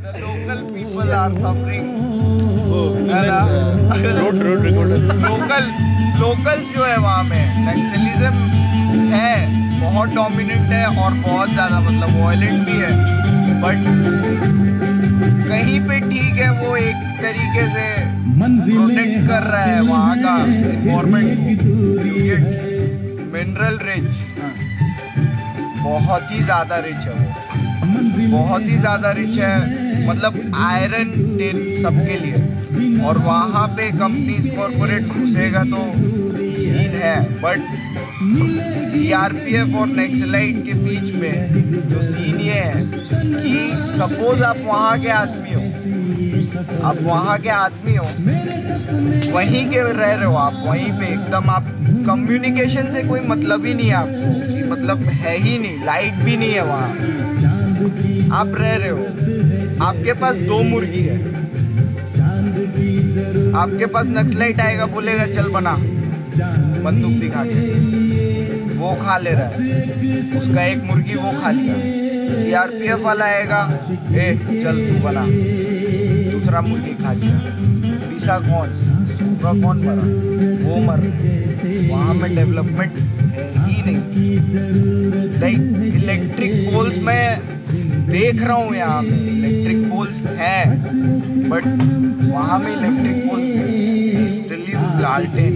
The local people are suffering. Road recorder locals जो है वहाँ में नक्सलिज्म है, बहुत डोमिनेंट है और बहुत ज़्यादा मतलब वायलेंट भी है, बट कहीं पे ठीक है, वो एक तरीके से प्रोटेक्ट कर रहा है वहाँ का गवर्नमेंट को। मिनरल रिच, बहुत ही ज़्यादा रिच है वो, बहुत ही ज़्यादा रिच है, मतलब आयरन टिन सबके लिए। और वहाँ पे कंपनीज कॉरपोरेट्स घुसेगा तो सीन है, बट सीआरपीएफ और नक्सलाइट के बीच में जो सीन ये है कि सपोज आप वहाँ के आदमी हो, आप वहाँ के आदमी हो, वहीं के रह रहे हो आप, वहीं पे एकदम आप, कम्युनिकेशन से कोई मतलब ही नहीं है आपको, कि मतलब है ही नहीं, लाइट भी नहीं है वहाँ, आप रह रहे हो, आपके पास 2 मुर्गी है, आपके पास नक्सलाइट आएगा, बोलेगा चल बना, बंदूक दिखा के, वो खा ले रहा है, उसका एक मुर्गी वो खा लिया, सीआरपीएफ वाला आएगा, ए चल तू बना, दूसरा मुर्गी खा लिया, पीसा कौन मरा, वो मर, वहाँ में डेवलपमेंट है ही नहीं। लाइक इलेक्ट्रिक पोल्स में देख रहा हूँ, यहाँ पे इलेक्ट्रिक पोल्स हैं, बट वहाँ में इलेक्ट्रिक पोल्स स्टिल यूज लालटेन,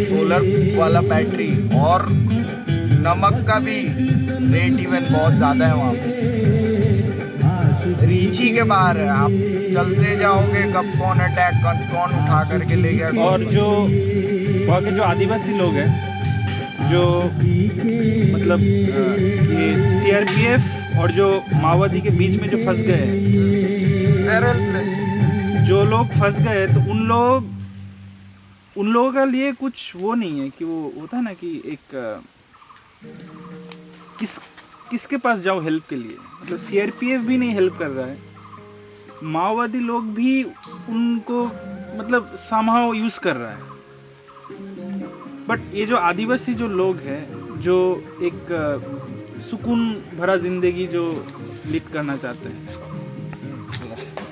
सोलर वाला बैटरी, और नमक का भी रेट इवन बहुत ज़्यादा है वहाँ पे, रीच ही के बाहर है, आप चलते जाओगे कब कौन अटैक कौन उठा करके ले गया। और जो वहाँ के जो आदिवासी लोग हैं, जो मतलब ये सीआरपीएफ और जो माओवादी के बीच में जो फंस गए हैं, जो लोग फंस गए, तो उन लोगों के लिए कुछ वो नहीं है कि वो होता है ना कि एक किसके पास जाओ हेल्प के लिए, मतलब सीआरपीएफ भी नहीं हेल्प कर रहा है, माओवादी लोग भी उनको मतलब समहाउ यूज कर रहा है, बट ये जो आदिवासी जो लोग हैं, जो एक सुकून भरा जिंदगी जो लीड करना चाहते हैं,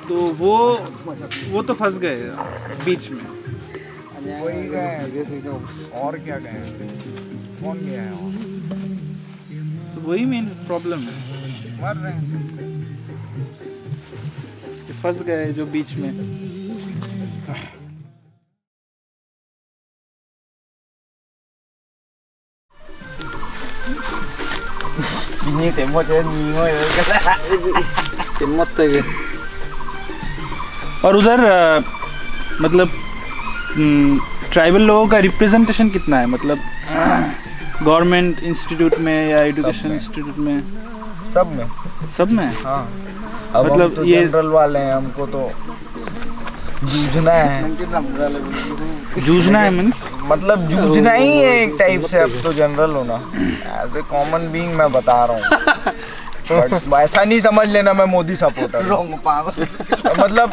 तो वो तो फंस गए बीच में। वही गए, और क्या गए, कौन गया है, तो वही मेन प्रॉब्लम है, मर रहे हैं, फंस गए जो बीच में। और उधर मतलब ट्राइबल लोगों का रिप्रेजेंटेशन कितना है, मतलब गवर्नमेंट इंस्टीट्यूट में या एजुकेशन इंस्टीट्यूट में? सब में हाँ। अब मतलब हम तो ये जनरल वाले हैं, हमको तो जूझना है मीन्स मतलब जूझना ही है एक टाइप से। अब तो जनरल होना एज ए कॉमन बीइंग मैं बता रहा हूँ, ऐसा नहीं समझ लेना मैं मोदी सपोर्टर मतलब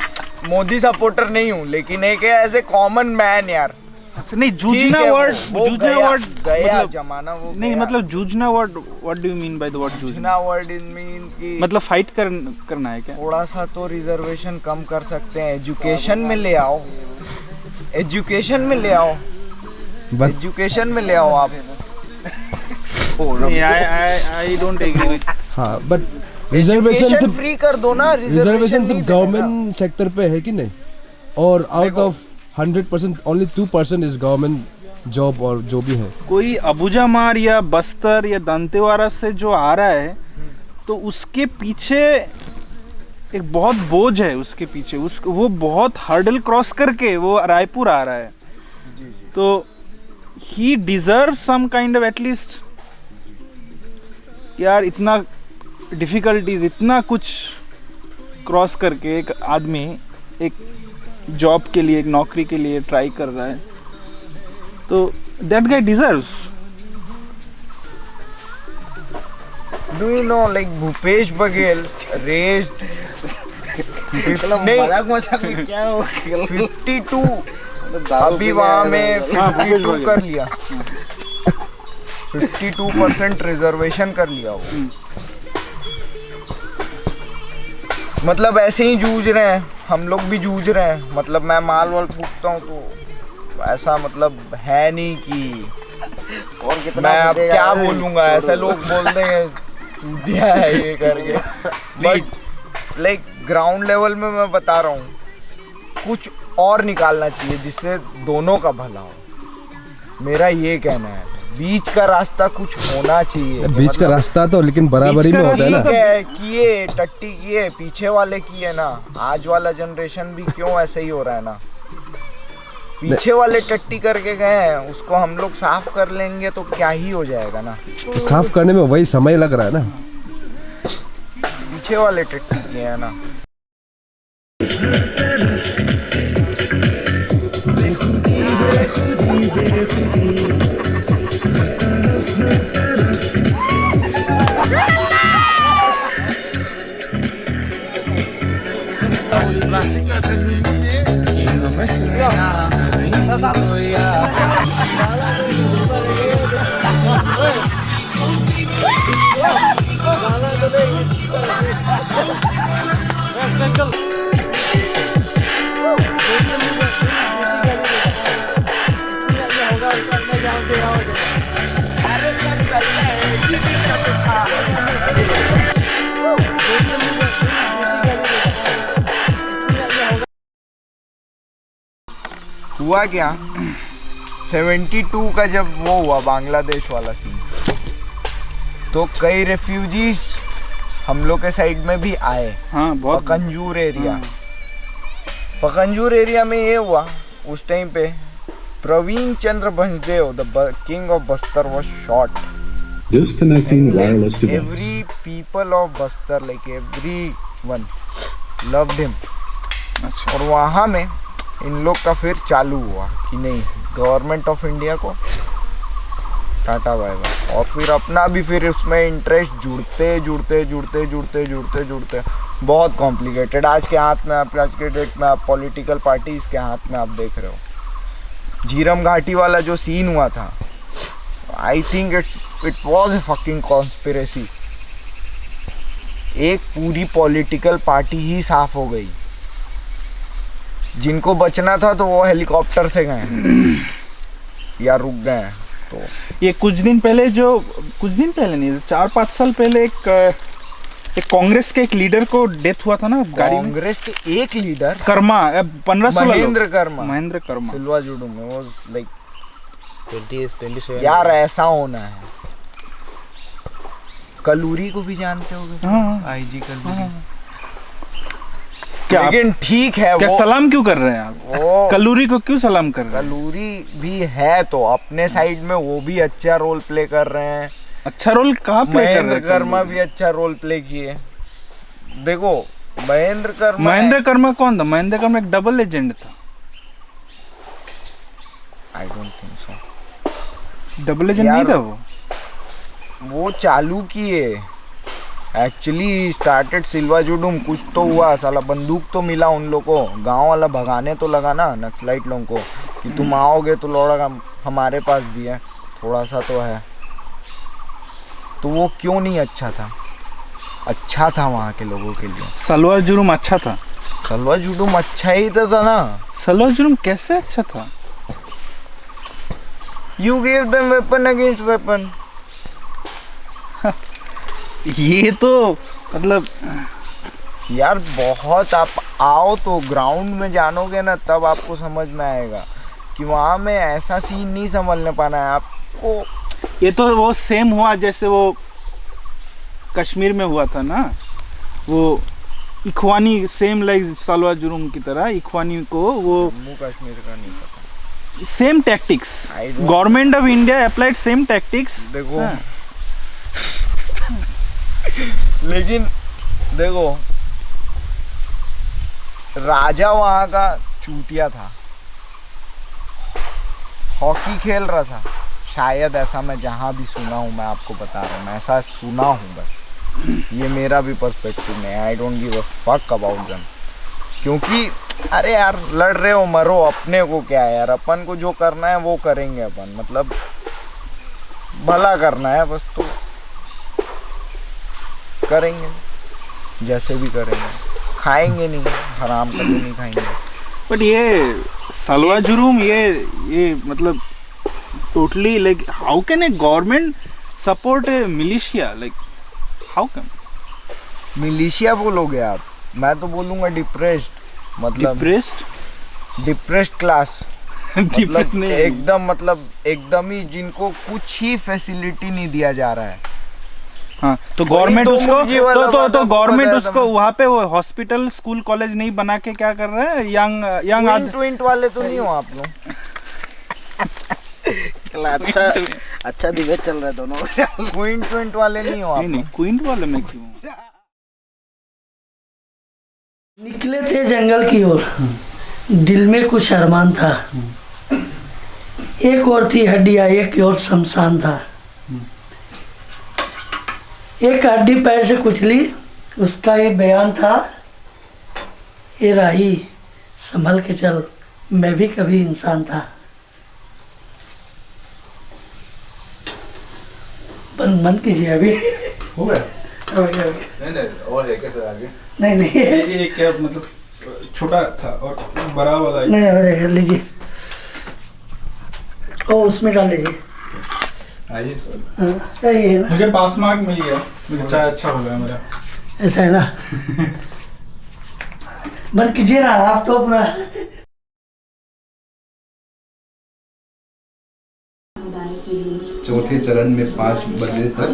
मोदी सपोर्टर नहीं हूँ, लेकिन एक है एज ए कॉमन मैन यार। नहीं, जूझना वर्ड गया जमाना वो नहीं, मतलब जूझना word, what do you mean by the word जूझना? वर्ड इज मीन कि मतलब फाइट करना है क्या? थोड़ा सा तो रिजर्वेशन कम कर सकते हैं, एजुकेशन में ले आओ, एजुकेशन में ले आओ, एजुकेशन में ले आओ आप। I don't agree with. हाँ, बट रिजर्वेशन फ्री कर दो ना, रिजर्वेशन सिर्फ गवर्नमेंट सेक्टर पे है कि नहीं, और out of 100% only 2% is government job और जो भी है। कोई अबुजामार या बस्तर या दंतेवाड़ा से जो आ रहा है, तो उसके पीछे एक बहुत बोझ है, उसके पीछे वो बहुत हर्डल क्रॉस करके वो रायपुर आ रहा है, तो ही deserve some kind of at least यार, इतना डिफिकल्टीज, इतना कुछ क्रॉस करके एक आदमी एक जॉब के लिए, एक नौकरी के लिए ट्राई कर रहा है, तो that guy deserves. Do you know like Bhupesh Baghel raised 52, अभी वहाँ में 52 कर लिया, 52% रिजर्वेशन कर लिया वो। मतलब ऐसे ही जूझ रहे हैं, हम लोग भी जूझ रहे हैं। मतलब मैं माल वाल फूकता हूँ तो ऐसा मतलब है नहीं कि और कितना मैं अब फूकेगा? क्या अरे, बोलूँगा, छोड़ो। ऐसे लोग बोल देंगे चूतिया है ये करके। बट लाइक ग्राउंड लेवल में मैं बता रहा हूँ, कुछ और निकालना चाहिए जिससे दोनों का भला हो। मेरा ये कहना है, बीच का रास्ता कुछ होना चाहिए। बीच का रास्ता तो लेकिन बराबरी में होता है ना। ठीक है, किए टट्टी किए, पीछे वाले किए ना, आज वाला जनरेशन भी क्यों ऐसे ही हो रहा है ना। पीछे वाले टट्टी करके गए हैं, उसको हम लोग साफ कर लेंगे तो क्या ही हो जाएगा ना। तो साफ करने में वही समय लग रहा है ना। पीछे वाले टट्टी किए हैं ना। हुआ क्या, 72 का जब वो हुआ बांग्लादेश वाला सीन, तो कई रेफ्यूजीज हम लोग के साइड में भी आए। हाँ बहुत। पकंजूर एरिया, पकंजूर एरिया में ये हुआ उस टाइम पे Pravin Chandra Bansdev the king of Bastar was shot. Disconnecting wireless device. Every people of Bastar, like everyone loved him। अच्छा। और वहाँ में इन लोग का फिर चालू हुआ कि नहीं, गवर्नमेंट ऑफ इंडिया को टाटा बाय बाय। और फिर अपना भी फिर उसमें इंटरेस्ट जुड़ते बहुत कॉम्प्लिकेटेड। आज के हाथ में आप, आज के डेट में आप पॉलिटिकल पार्टीज के हाथ में आप देख रहे हो। झीरम घाटी वाला जो सीन हुआ था, I think it was a fucking conspiracy. एक पूरी पॉलिटिकल पार्टी ही साफ हो गई। जिनको बचना था तो वो हेलीकॉप्टर से गए या रुक गए। तो ये कुछ दिन पहले नहीं, 4-5 साल पहले एक कांग्रेस के एक लीडर को डेथ हुआ था ना गाड़ी में। कांग्रेस के एक लीडर कर्मा 15-16 महेंद्र कर्मा सिल्वा जुडू में वो लाइक 27 यार ऐसा होना है। कलूरी को भी जानते होगे, हाँ। आईजी कलूरी। क्या लेकिन ठीक है, क्या वो सलाम क्यों कर रहे हैं आप? वो कलूरी को क्यों सलाम कर रहे हैं? कलूरी भी है तो अपने साइड में वो भी अच्छा रोल प्ले कर रहे हैं। अच्छा रोल कहाँ प्ले कर रहे महेंद्र हैं? कर्मा भी अच्छा रोल प्ले किए। देखो महेंद्र कर्मा कौन था? महेंद्र कर्मा एक डबल एजेंट था। I don't think so. Double agent नहीं था वो चालू किए एक्चुअली। स्टार्टेड सिल्वा जुडूम, कुछ तो हुआ, साला बंदूक तो मिला उन लोग को, गांव वाला भगाने तो लगा ना नक्सलाइट लोगों को कि तुम आओगे तो लौड़ा हमारे पास भी है, थोड़ा सा तो है। तो वो क्यों नहीं अच्छा था? अच्छा था वहाँ के लोगों के लिए। सलवार जुर्म अच्छा था। सलवा जुडूम अच्छा ही तो था ना। सलवार जुर्म कैसे अच्छा था? You give them weapon against weapon. ये तो मतलब यार बहुत, आप आओ तो ग्राउंड में जानोगे ना तब आपको समझ में आएगा कि वहाँ में ऐसा सीन नहीं समझने पाना है आपको। ये तो वो सेम हुआ जैसे वो कश्मीर में हुआ था ना, वो इखवानी, सेम लाइक सलवार जुर्म की तरह इखवानी को वो जम्मू कश्मीर का नहीं पता। Same tactics, I don't- government of India applied same tactics. देखो लेकिन देखो राजा वहाँ का चूतिया था, हॉकी खेल रहा था शायद, ऐसा मैं जहाँ भी सुना हूँ, मैं आपको बता रहा हूँ, मैं ऐसा सुना हूँ बस। ये मेरा भी पर्सपेक्टिव नहीं, I don't give a fuck about them. क्योंकि अरे यार लड़ रहे हो मरो, अपने को क्या है यार, अपन को जो करना है वो करेंगे अपन, मतलब भला करना है बस, तो करेंगे जैसे भी करेंगे। खाएंगे नहीं, हराम का तो नहीं खाएंगे। बट ये सलवा जुर्म ये मतलब totally like how can a government support A militia, like how can? Militia बोलोगे आप, मैं तो बोलूँगा डिप्रेस्ड, मतलब डिप्रेस्ड क्लास। मतलब एकदम ही जिनको कुछ ही फैसिलिटी नहीं दिया जा रहा है। हाँ, तो गवर्नमेंट उसको तो गवर्नमेंट बताया उसको वहाँ पे वो हॉस्पिटल स्कूल कॉलेज नहीं बना के क्या कर रहा है? यंग ट्विंट वाले तो नहीं हो आप लोग? अच्छा डिबेट चल रहा है दोनों। क्विंट वाले नहीं हो आप? नहीं क्वीन वाले में क्यों? निकले थे जंगल की ओर, दिल में कुछ अरमान था, एक और थी हड्डियाँ, एक और शमशान था। एक हड्डी पैर से कुचली, उसका ये बयान था, ये राही संभल के चल, मैं भी कभी इंसान था। बंद कीजिए अभी। हो गया? हो गया। नहीं और है क्या सर आगे? नहीं ये क्या मतलब छोटा था और बड़ा वाला है? नहीं हो जाएगा, लीजिए। ओ उसमें डाल लीजिए। आइए सर। हाँ, ये है ना, मुझे पास मार्क मिल गया, मुझे चाय अच्छा हो गया मेरा। ऐसा है ना। बंद कीजिए ना आप तो अपना। चौथे चरण में 5 बजे तक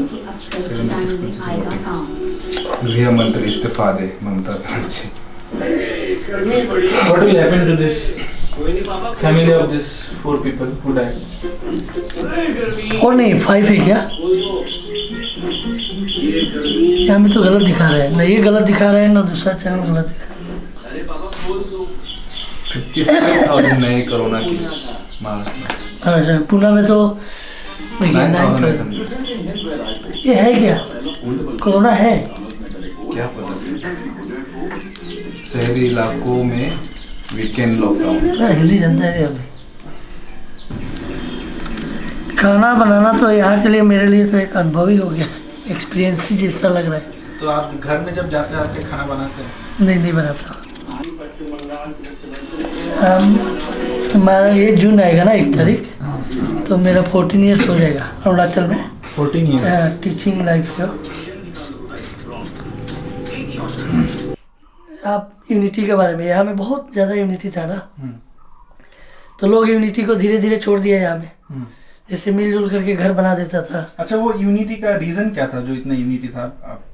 76% वोटिंग। गृह मंत्री इस्तीफा दे, Mamata Banerjee. What will happen to this family of these 4 people who died? और नहीं 5 है क्या? यहाँ में तो गलत दिखा रहे हैं, ना ये गलत दिखा रहे हैं, ना दूसरा चैनल गलत दिखा रहा है। 55,000 नए कोरोना केस महाराष्ट्र में। अच्छा, पुणे में तो देखिए 9,000। ये है क्या? कोरोना है? क्या पता फिर। शहरी इलाकों में वीकेंड लॉकडाउन। हिंदी जानता है अभी। खाना बनाना तो यहाँ के लिए मेरे लिए तो एक अनुभव ही हो गया, एक्सपीरियंस ही जैसा लग रहा है। तो आप घर में जब जाते हैं आपके खाना बनाते हैं? नहीं बनाता। हमारा ये जून आएगा ना 1 तारीख, तो मेरा 14 ईयर्स हो जाएगा अरुणाचल में। 14 ईयर्स टीचिंग लाइफ का। आप यूनिटी के बारे में, यहाँ में बहुत ज़्यादा यूनिटी था ना, तो लोग यूनिटी को धीरे धीरे छोड़ दिया यहाँ में। जैसे मिलजुल करके घर बना देता था। अच्छा, वो यूनिटी का रीजन क्या था जो इतना यूनिटी था? आप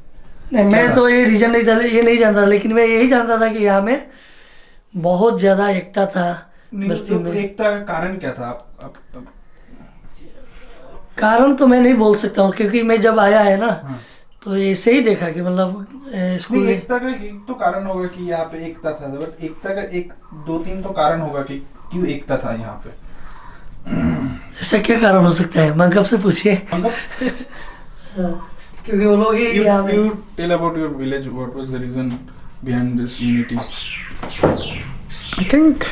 नहीं, मैं तो ये रीज़न नहीं था, ये नहीं जानता, लेकिन मैं यही जानता था कि यहाँ में बहुत ज़्यादा एकता था बस्ती में। एकता का कारण क्या था? आप कारण तो मैं नहीं बोल सकता हूँ, क्योंकि मैं जब आया है ना, तो ऐसे ही देखा कि मतलब स्कूल। एकता का एक तो कारण होगा कि यहाँ पे एकता था, बट एकता का 1-2-3 तो कारण होगा कि क्यों एकता था यहाँ पे। ऐसा क्या कारण हो सकता है? मंगप से पूछिए। क्योंकि वो लोग ही यहाँ में। You tell about your village. What was the reason behind this unity? I think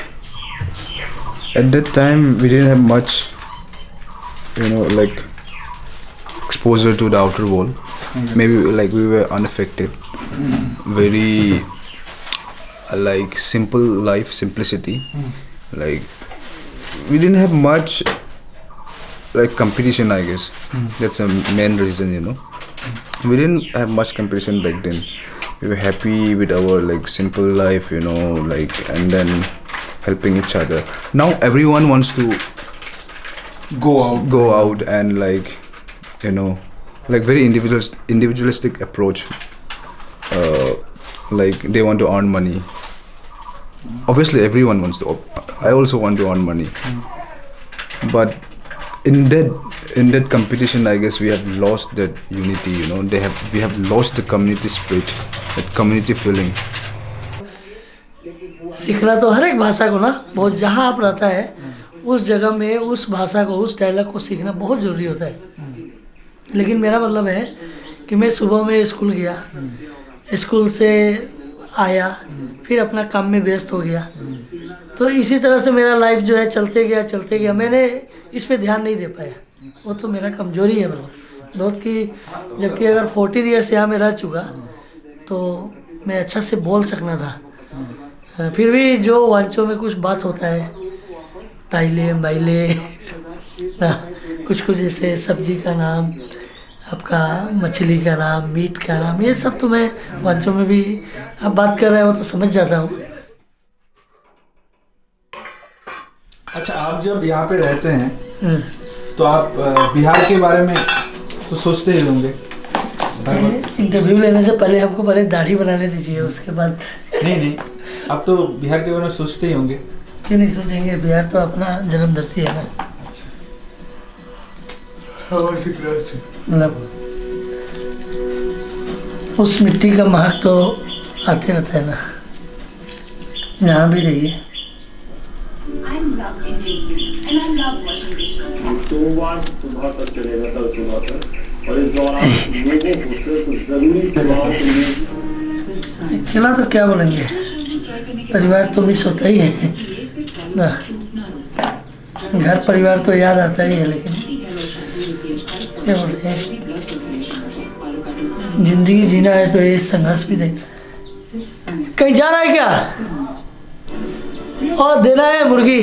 at that time we didn't have much, like exposure to the outer world. Maybe like we were unaffected. Very like simple life, simplicity. Like we didn't have much like competition, I guess. That's the main reason, We didn't have much competition back then. We were happy with our like simple life, like, and then helping each other. Now everyone wants to go out and like, like very individualistic approach. Like they want to earn money. Obviously everyone wants to. I also want to earn money. But in that competition, I guess we have lost that unity. We have lost the community spirit, that community feeling. सीखना तो हर एक भाषा को ना, बहुत जहाँ आप रहता है उस जगह में उस भाषा को, उस डायलॉग को सीखना बहुत ज़रूरी होता है। लेकिन मेरा मतलब है कि मैं सुबह में स्कूल गया, स्कूल से आया, फिर अपना काम में व्यस्त हो गया, तो इसी तरह से मेरा लाइफ जो है चलते गया। मैंने इस पे ध्यान नहीं दे पाया, वो तो मेरा कमजोरी है मतलब बहुत। कि जबकि अगर 14 ईयर्स यहाँ में रह चुका, तो मैं अच्छा से बोल सकना था। फिर भी जो वांचो में कुछ बात होता है, ताइले बाइले ना, कुछ कुछ जैसे सब्जी का नाम, आपका मछली का नाम, मीट का नाम, ये सब तो मैं वांचो में भी आप बात कर रहे हो तो समझ जाता हूँ। अच्छा, आप जब यहाँ पे रहते हैं तो आप बिहार के बारे में तो सोचते ही होंगे। इंटरव्यू लेने से पहले हमको पहले दाढ़ी बनाने दीजिए, उसके बाद। नहीं, आप तो बिहार के बारे में सोचते ही होंगे। क्यों नहीं सोचेंगे, बिहार तो अपना जन्म धरती है ना। मतलब उस मिट्टी का महक तो आते रहता है ना, जहाँ भी रहिए। सोमवार सुबह तक चलेगा, कल सुबह तक, और इस दौरान लोगों को सिर्फ जरूरी चला तो क्या बोलेंगे, परिवार तो मिस होता ही है ना, घर परिवार तो याद आता ही है, लेकिन क्या बोलते हैं, जिंदगी जीना है तो ये संघर्ष भी दे। कहीं जा रहा है क्या? और देना है मुर्गी,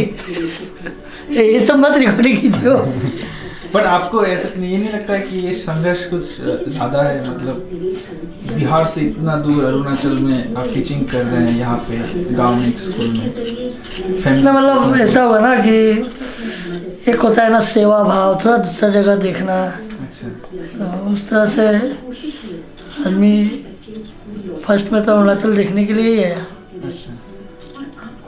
ये सब मत रिकॉर्डिंग कीजिए। पर आपको ऐसा ये नहीं लगता है कि ये संघर्ष कुछ ज़्यादा है? मतलब बिहार से इतना दूर अरुणाचल में आप टीचिंग कर रहे हैं, यहाँ पे गांव में एक स्कूल में, मतलब ऐसा हुआ ना कि एक होता है ना सेवा भाव, थोड़ा दूसरा जगह देखना। अच्छा, तो उस तरह से आदमी फर्स्ट में तो अरुणाचल देखने के लिए ही आया, अच्छा।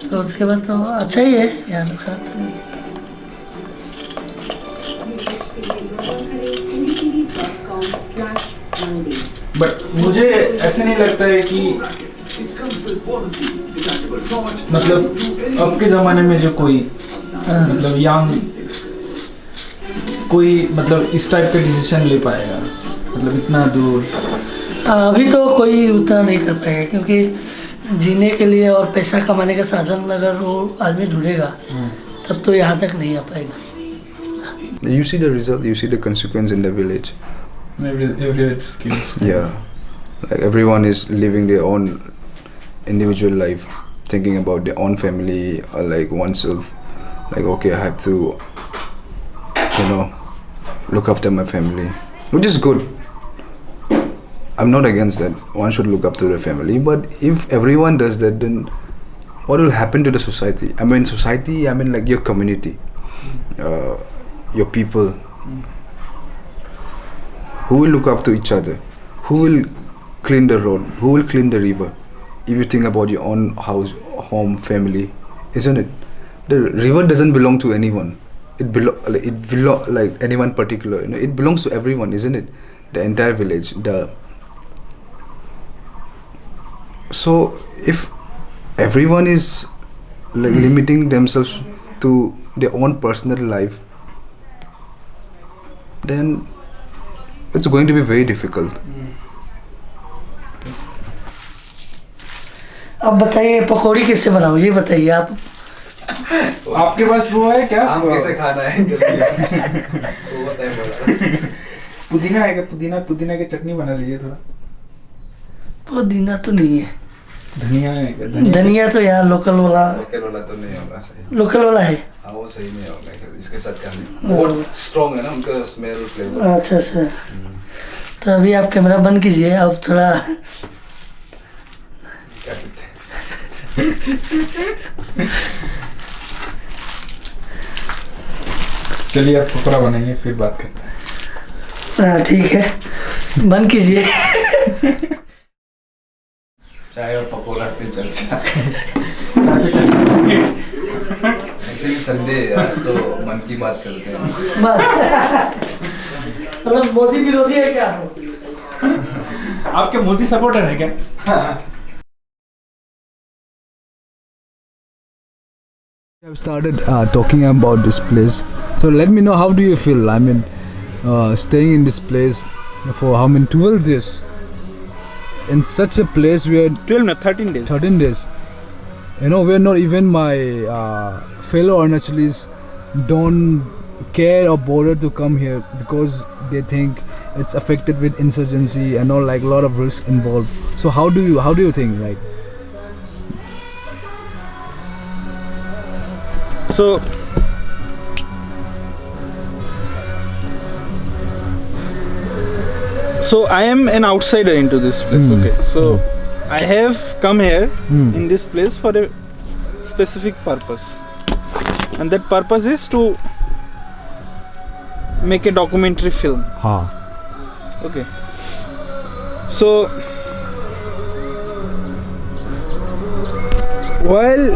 तो उसके बाद तो अच्छा ही है, यहाँ तो खराब तो नहीं है। बट मुझे ऐसे नहीं लगता है कि मतलब अब के ज़माने में जो कोई मतलब यंग कोई मतलब इस टाइप का डिसीजन ले पाएगा, मतलब इतना दूर। अभी तो कोई उतना नहीं कर पाएगा, क्योंकि जीने के लिए और पैसा कमाने का साधन अगर वो आदमी ढूंढेगा तब तो यहाँ तक नहीं आ पाएगा। You see the result, you see the consequence in the village. Every skills. Yeah, like everyone is living their own individual life, thinking about their own family or like oneself. Like, okay, I have to, you know, look after my family, which is good. I'm not against that. One should look up to the family, but if everyone does that, then what will happen to the society? I mean, society. I mean, like your community, your people. Who will look up to each other? Who will clean the road? Who will clean the river? If you think about your own house, home, family, isn't it? The river doesn't belong to anyone. It belong like anyone particular. You know, it belongs to everyone, isn't it? The entire village. So if everyone is like limiting themselves to their own personal life, then it's going to be very difficult. अब बताइए पकौड़ी कैसे बनाऊँ, ये बताइए आप। आपके पास वो है क्या? आम कैसे खाना है? पुदीना है क्या? पुदीना की चटनी बना लीजिए थोड़ा। पुदीना तो नहीं है। धनिया है क्या? धनिया तो यहाँ लोकल वाला तो नहीं होगा सही। लोकल वाला है। हाँ, वो सही नहीं होगा, इसके साथ करने बहुत स्ट्रॉन्ग है ना उनका स्मेल फ्लेवर। अच्छा अच्छा, तो अभी आप कैमरा बंद कीजिए, आप थोड़ा क्या कहते हैं। चलिए आप पकौड़ा बनाइए, फिर बात करते हैं। हाँ ठीक है, बंद कीजिए। चाय और पकौड़ा पे चर्चा। ऐसे भी संडे, आज तो मन की बात करते हैं। मतलब मोदी विरोधी है क्या? आपके मोदी सपोर्टर है क्या? I've started talking about this place. So let me know, how do you feel? I mean, staying in this place for how many 12 days? In such a place where 12 no 13 days. 13 days. You know, where not even my fellow Arunachalis don't care or bother to come here because they think it's affected with insurgency and all, like a lot of risk involved. So how do you think, like? So I am an outsider into this place. Okay, so I have come here in this place for a specific purpose, and that purpose is to make a documentary film. Okay, so while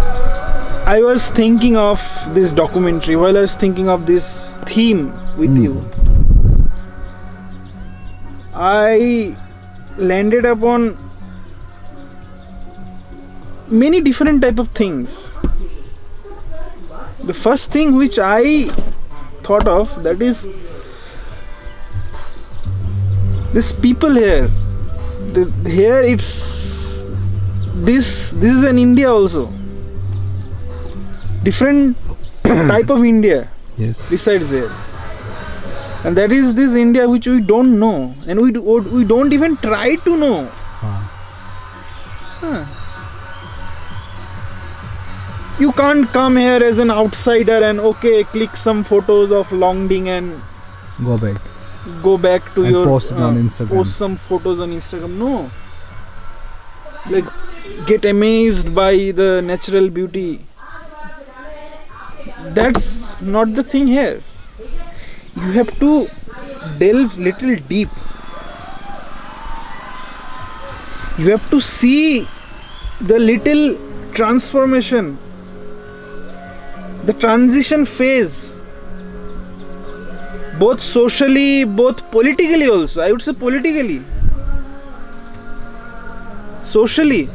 I was thinking of this documentary, while I was thinking of this theme with you, I landed upon many different type of things. The first thing which I thought of, that is this people here. Here it's this is an India also. Different type of India. Yes. Besides there. And that is this India which we don't know, and we don't even try to know. You can't come here as an outsider and click some photos of Longding and Go back to and your post it on Instagram. Post some photos on Instagram. No, like get amazed by the natural beauty. That's not the thing here. You have to delve little deep. You have to see the little transformation, the transition phase, both socially, both politically also. I would say politically, socially,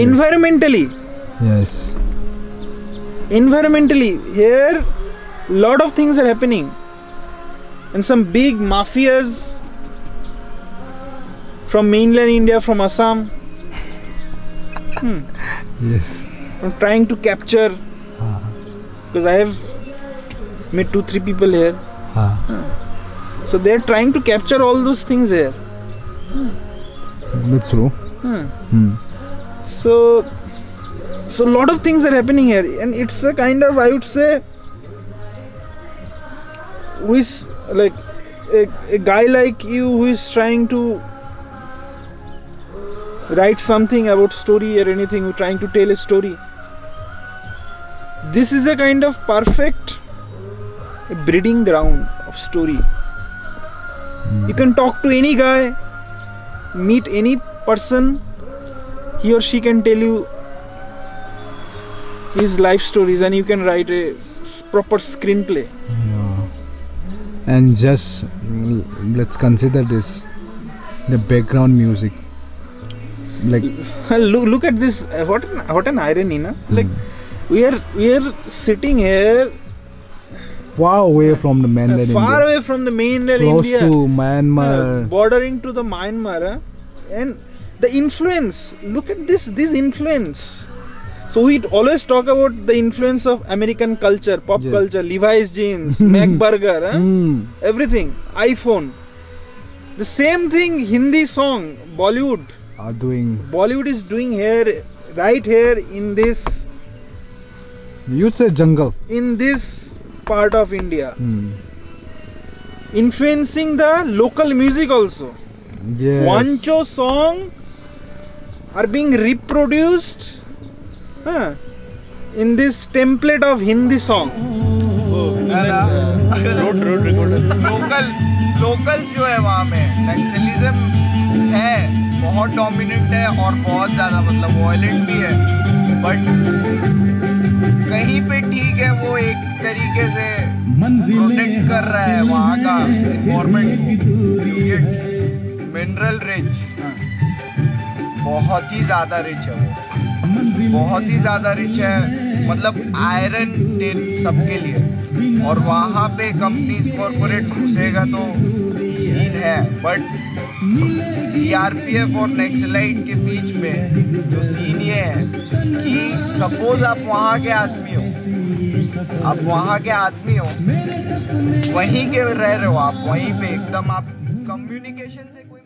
environmentally. Yes. Environmentally, here lot of things are happening, and some big mafias from mainland India, from Assam, Yes. I'm trying to capture, because I have met 2-3 people here, so they're trying to capture all those things here. That's true. So a lot of things are happening here, and it's a kind of, I would say, who is like a guy like you who is trying to write something about story or anything, who trying to tell a story. This is a kind of perfect breeding ground of story. You can talk to any guy, meet any person, he or she can tell you his life stories, and you can write a proper screenplay. And just let's consider this, the background music. Like look at this. What an irony, na? Like we are sitting here far away from the mainland India. Far away from the mainland Close India. to Myanmar. Bordering to the Myanmar, and the influence. Look at this influence. So we always talk about the influence of American culture, pop culture, Levi's jeans, Mac burger, everything, iPhone. The same thing Hindi song, Bollywood Are doing. Bollywood is doing here, right here in this. You'd say jungle. In this part of India. Influencing the local music also. Yes. Wancho song are being reproduced in this template of Hindi song. Road locals जो है वहाँ में नक्सलिज्म है, बहुत dominant है और बहुत ज़्यादा मतलब वायलेंट भी है, बट कहीं पे ठीक है, वो एक तरीके से प्रोटेक्ट कर रहा है वहाँ का एनवायरनमेंट को। मिनरल रिच, बहुत ही ज़्यादा रिच है वो, बहुत ही ज़्यादा रिच है, मतलब आयरन टिन सबके लिए। और वहाँ पे कंपनीज कॉर्पोरेट्स घुसेगा तो सीन है, बट सीआरपीएफ और नक्सलाइट के बीच में जो सीन ये है कि सपोज आप वहाँ के आदमी हो आप वहाँ के आदमी हो, वहीं के रह रहे हो आप, वहीं पे एकदम आप कम्युनिकेशन से कोई